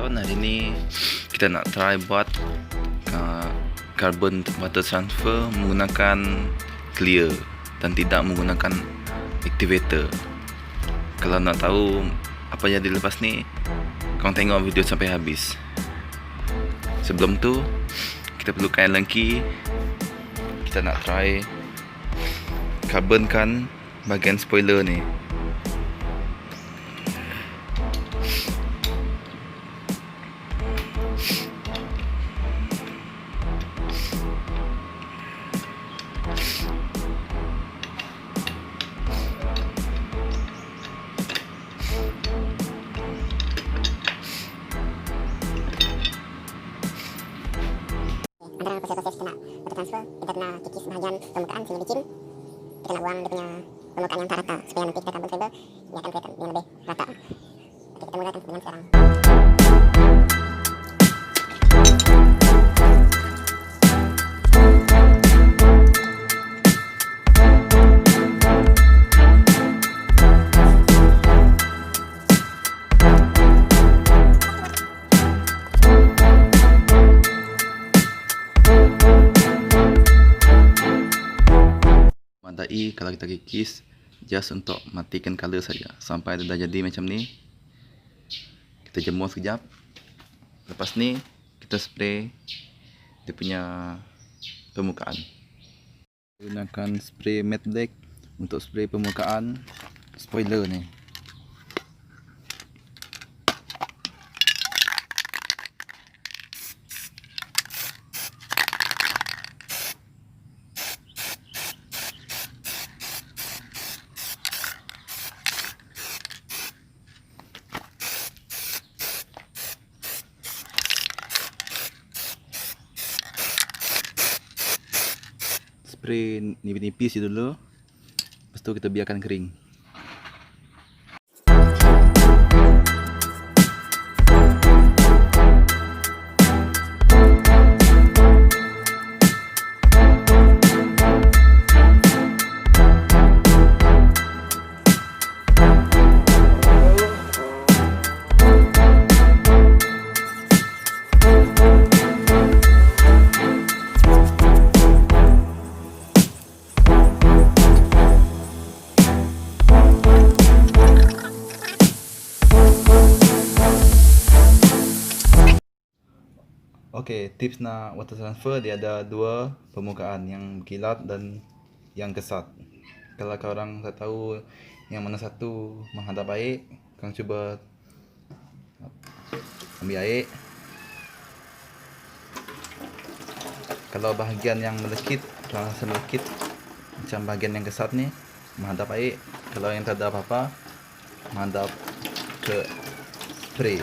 tonton, hari ni kita nak try buat carbon water transfer menggunakan clear dan tidak menggunakan activator. Kalau nak tahu apa yang dilepas ni, korang tengok video sampai habis. Sebelum tu, kita perlukan lengki. Kita nak try carbonkan bahagian spoiler ni. Antara proses-proses kita nak water transfer, kita kena kikis bahagian permukaan sehingga licin. Kita nak buang dia punya permukaan yang tak rata supaya nanti kita carbon fiber dia akan kelihatan yang lebih rata. Okey, kita mulakan dengan sekarang. Mandai kalau kita kikis just untuk matikan color saja sampai dia dah jadi macam ni. Kita jemur sekejap. Lepas ni kita spray dia punya permukaan. Gunakan spray matte black untuk spray permukaan spoiler ni. Spray nipis-nipis je dulu. Lepas tu kita biarkan kering. Okey, tips nak water transfer dia ada dua permukaan, yang berkilat dan yang kesat. Kalau korang tak tahu yang mana satu menghadap air, korang cuba ambil air. Kalau bahagian yang melekit, korang rasa melekit macam bahagian yang kesat ni, menghadap air. Kalau yang tak ada apa-apa, menghadap ke spray.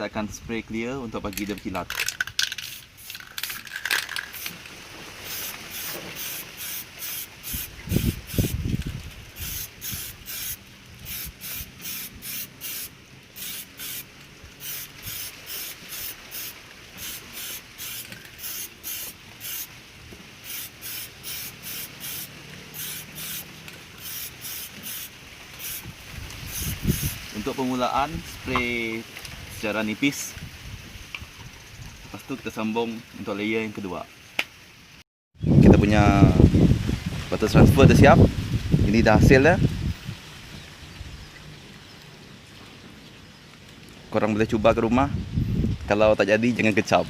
kita akan spray clear untuk bagi dia berkilat. Untuk permulaan, spray secara nipis. Lepas tu kita sambung untuk layer yang kedua. Kita punya water transfer dah siap. Ini dah hasil dah. Korang boleh cuba ke rumah. Kalau tak jadi, jangan kecam.